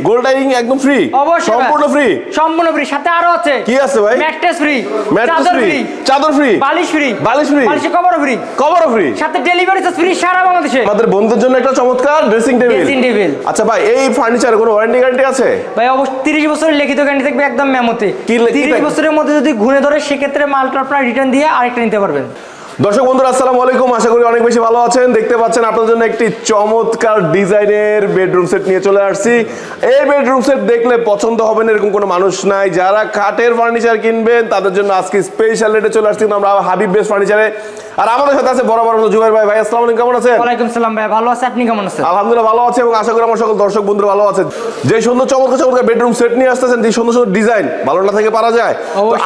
গোল্ডাইং একদম ফ্রি, সম্পূর্ণ ফ্রি, সম্পূর্ণ ফ্রি। সাথে আরো আছে কি আছে ভাই? ম্যাট্রেস ফ্রি, ম্যাট্রেস চাদর ফ্রি, ফ্রি, চাদর ফ্রি, বালিশ ফ্রি, বালিশ ফ্রি, বালিশের কভারও ফ্রি, কভারও ফ্রি, সাথে ডেলিভারি চার্জ ফ্রি সারা বাংলাদেশে। আমাদের বন্ধুদের জন্য একটা চমৎকার ড্রেসিং টেবিল। আচ্ছা ভাই, এই ফার্নিচারে কোনো ওয়ারেন্টি গ্যারান্টি আছে? ভাই অবশ্যই 30 বছরের লিখিত গ্যারান্টি থাকবে একদম মেমোতে। 30 বছরের মধ্যে যদি ঘুরে ধরে সেক্ষেত্রে মালটা আপনারা রিটার্ন দিয়ে আরেকটা নিতে পারবেন। দর্শক বন্ধুরা আসসালামু আলাইকুম, আশা করি অনেক বেশি ভালো আছেন। দেখতে পাচ্ছেন আপনাদের জন্য একটি চমৎকার ডিজাইনের বেডরুম সেট নিয়ে চলে আসছি। এই বেডরুম সেট দেখলে পছন্দ হবে না এরকম কোনো মানুষ নাই। যারা কাঠের ফার্নিচার কিনবেন তাদের জন্য আজকে স্পেশাল রেটে চলে আসছি আমরা হাবিব বেস্ট ফার্নিচারে। আর আমাদের সাথে আছে বরাবর জুবাইর ভাই। ভাই আসসালামু আলাইকুম, কেমন আছেন? ওয়ালাইকুম সালাম ভাই, ভালো আছি, আপনি কেমন আছেন? আলহামদুলিল্লাহ ভালো আছি এবং আশা করি আমার সকল দর্শক বন্ধুরা ভালো আছেন। যে সুন্দর চমৎকার বেডরুম সেট নিয়ে আসতেছেন, যে সুন্দর সুন্দর ডিজাইন, ভালো না থেকে পারা যায়।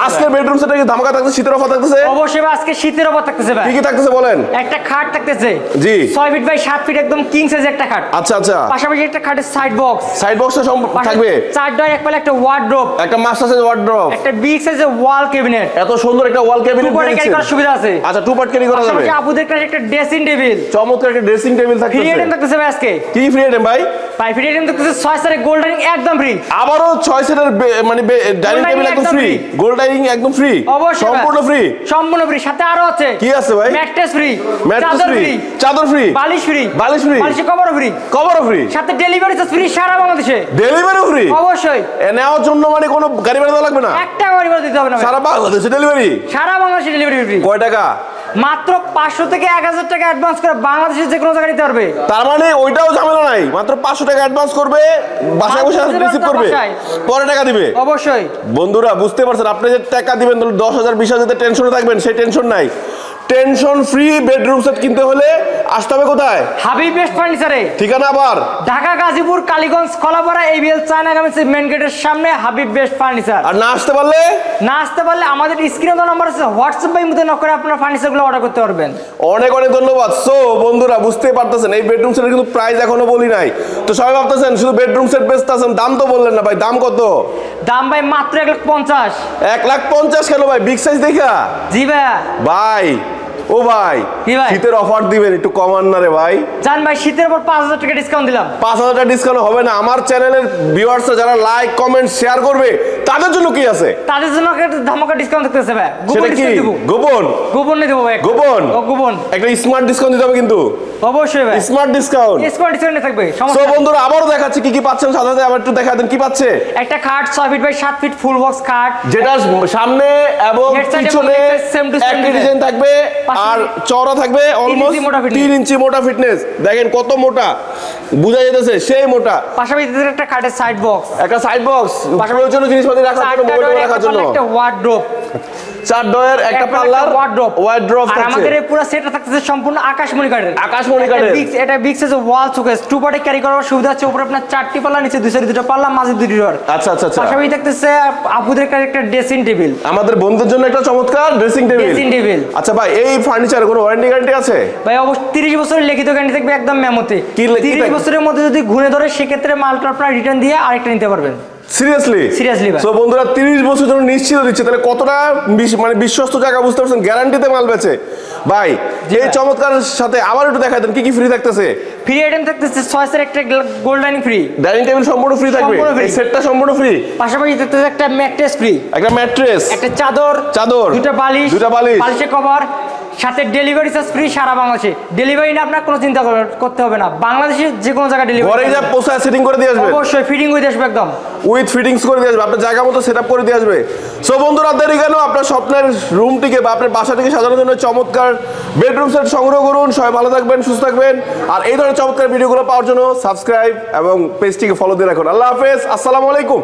আজকে বেডরুম সেটে কি ধামাকা থাকছে, শীতের অফার থাকতেছে? অবশ্যই ভাই, আজকে শীতের অফার থাকতেছে ভাই। কি কি থাকতেছে বলেন? একটা খাট থাকতেছে, জি 6 ফিট বাই 7 ফিট একদম কিং সাইজের একটা খাট। আচ্ছা আচ্ছা। পাশাপাশি একটা খাটের সাইড বক্স থাকবে, 4 ডয়ার এক পাল্লা একটা ওয়ার্ডরোব, একটা মাস্টার সাইজ ওয়ার্ডরোব, একটা বিগ সাইজের ওয়াল ক্যাবিনেট। এত সুন্দর একটা wall cabinet two part carry করার সুবিধা আছে। আচ্ছা, টু পার্ট ক্যারি করা যাবে। পাশাপাশি আপুদের কাছে একটা ড্রেসিং টেবিল, চমৎকার একটা ড্রেসিং টেবিল থাকতেছে। ফ্রি আইটেম থাকতেছে ভাই আজকে। কি ফ্রি আইটেম ভাই? ভাই ফ্রি আইটেম থাকতেছে 6 সেটের গোল্ড ডাইনিং একদম ফ্রি। আবারো 6 সেটের মানে ডাইনিং টেবিল একদম ফ্রি, গোল্ড ডাইনিং একদম ফ্রি, সম্পূর্ণ ফ্রি, সম্পূর্ণ ফ্রি। সাথে আরো আছে কি আছে ভাই? ম্যাট্রেস ফ্রি, চাদর ফ্রি, চাদর ফ্রি, বালিশ ফ্রি, বালিশ ফ্রি, বালিশের কভারও ফ্রি, কভারও ফ্রি, সাথে ডেলিভারি চার্জ ফ্রি সারা বাংলাদেশে। ডেলিভারি ফ্রি অবশ্যই। নেওয়ার জন্য মানে কোনো গাড়ি ভাড়া দেওয়া লাগবে না, একটা গাড়ি ভাড়া দিতে হবে না। সারা বাংলাদেশে ডেলিভারি, সারা বাংলাদেশে ডেলিভারি ফ্রি। কয় টাকা? মাত্র 500 থেকে 1000 টাকা অ্যাডভান্স করে বাংলাদেশের যে কোনো জায়গায় নিতে পারবে। তার মানে ওইটাও ঝামেলা নাই, মাত্র 500 টাকা অ্যাডভান্স করবে, বাসায় বসে রিসিভ করবে, পরে টাকা দিবে। অবশ্যই বন্ধুরা বুঝতে পারছেন, আপনি যে টাকা দিবেন 10,000 20,000 টেনশনে থাকবেন, সেই টেনশন নাই। টেনশন ফ্রি বেডরুম সেট কিনতে হলে আসতে হবে কোথায়? হাবিব বেস্ট ফার্নিচারে। ঠিকানা আবার Dhaka, Gazipur, Kaliganj, Kalapara, ABL China garments main গেটের সামনে হাবিব বেস্ট ফার্নিচার। আর না আসতে পারলে আমাদের স্ক্রিনে দেওয়া নাম্বার আছে, হোয়াটসঅ্যাপ বা ইমোতে নক করে আপনারা ফার্নিচারগুলো অর্ডার করতে পারবেন। অনেক অনেক ধন্যবাদ। সো বন্ধুরা বুঝতে পারতেছেন এই বেডরুম সেটের কিন্তু প্রাইস এখনো বলি নাই। তো সবাই ভাবতেছেন শুধু বেডরুম সেট বেচতেছেন, দাম তো বললেন না ভাই। দাম কত? দাম ভাই মাত্র 1,50,000। 1,50,000 কেন ভাই? বিগ সাইজ দেখা? জি ভাই। ভাই ও ভাই, শীতের অফার দিবেন, একটু কমান না রে ভাই। জান ভাই, শীতের পর 5,000 টাকা ডিসকাউন্ট দিলাম। 5,000 টাকা ডিসকাউন্ট হবে না। আমার চ্যানেলের ভিউয়ার্সরা যারা লাইক কমেন্ট শেয়ার করবে তাদের জন্য কি আছে? তাদের জন্য একটা ধামাকা ডিসকাউন্ট থাকতেছে ভাই। সেটা কি? গোপন নিয়ে দেবো ভাই। গোপন একটা স্মার্ট ডিসকাউন্ট দিতে হবে কিন্তু। অবশ্যই ভাই, স্মার্ট ডিসকাউন্ট থাকবে। সো বন্ধুরা আবারও দেখাচ্ছি কি কি পাচ্ছেন, সাথে সাথে আবার একটু দেখা দেন কি পাচ্ছে। একটা খাট 6 feet by 7 feet full box খাট, যেটা সামনে এবং পিছনে একই ডিজাইন থাকবে আর চওড়া থাকবে অলমোস্ট 3 ইঞ্চি মোটা ফিটনেস। দেখেন কত মোটা, বোঝা যাচ্ছে সেই মোটা। পাশাপাশি একটা খাটের সাইড বক্স, একটা সাইড বক্স পাশাপাশি জন্য জিনিসপত্র রাখার জন্য, মোবাইল রাখার জন্য, একটা ওয়ার্ডরোব, 4 ডয়ার একটা পাল্লার ওয়ার্ডরোব। আর আমাদের এই পুরো সেটটা থাকতেছে সম্পূর্ণ আকাশমণি কাঠের। এটা big size wall showcase, two পার্টে ক্যারি করার সুবিধা আছে। উপরে আপনার 4টি পাল্লা, নিচে 2 পাল্লা, মাঝে 2 ডয়ার। আচ্ছা আচ্ছা আচ্ছা। পাশাপাশি থাকতেছে আপুদের কাছে একটা ড্রেসিং টেবিল, আমাদের বন্ধুদের জন্য একটা চমৎকার ড্রেসিং টেবিল। আচ্ছা ভাই, এই ফার্নিচারে কোনো ওয়ারেন্টি গ্যারান্টি আছে? ভাই অবশ্যই 30 বছরের লিখিত গ্যারান্টি থাকবে একদম মেমোতে। 30 বছরের মধ্যে যদি ঘুরে ধরে সেক্ষেত্রে মালটা আপনারা রিটার্ন দিয়ে আরেকটা নিতে পারবেন। সিরিয়াসলি ভাই। সো বন্ধুরা 30 বছর জন্য নিশ্চিত দিচ্ছে, তাহলে কতটা মানে বিশ্বস্ত জায়গা বুঝতে পারছেন, গ্যারান্টিতে মাল বেচে ভাই। এই চমৎকার সাথে আবার একটু দেখাই দেন কি কি ফ্রি থাকতেছে। ফ্রি আইটেম থাকতেছে 6 সেট একটা gold dining free, dining table সম্পূর্ণ ফ্রি থাকবে, এই সেটটা সম্পূর্ণ ফ্রি। পাশাপাশি থাকতেছে একটা ম্যাট্রেস ফ্রি, একটা ম্যাট্রেস, একটা চাদর, 2টা বালিশ, বালিশের কভার, সাথে ডেলিভারি চার্জ ফ্রি সারা বাংলাদেশে। ডেলিভারি না আপনার কোনো চিন্তা করতে হবে না, বাংলাদেশের যে কোনো জায়গায় ডেলিভারি। ঘরে যা পোষায় সেটিং করে দিয়ে আসবে, অবশ্যই ফিটিং হয়ে আসবে, একদম উইথ ফিটিংস করে দিয়ে আসবে, আপনার জায়গা মতো সেটআপ করে দিয়ে আসবে। সো বন্ধুরা দেরি কেন, আপনার স্বপ্নের রুমটিকে বা আপনার বাসাটিকে সাজানোর জন্য চমৎকার বেডরুম সেট সংগ্রহ করুন। সবাই ভালো থাকবেন, সুস্থ থাকবেন, আর এই ধরনের চমৎকার ভিডিওগুলো পাওয়ার জন্য সাবস্ক্রাইব এবং পেজটিকে ফলো দিয়ে রাখুন। আল্লাহ হাফেজ, আসসালামু আলাইকুম।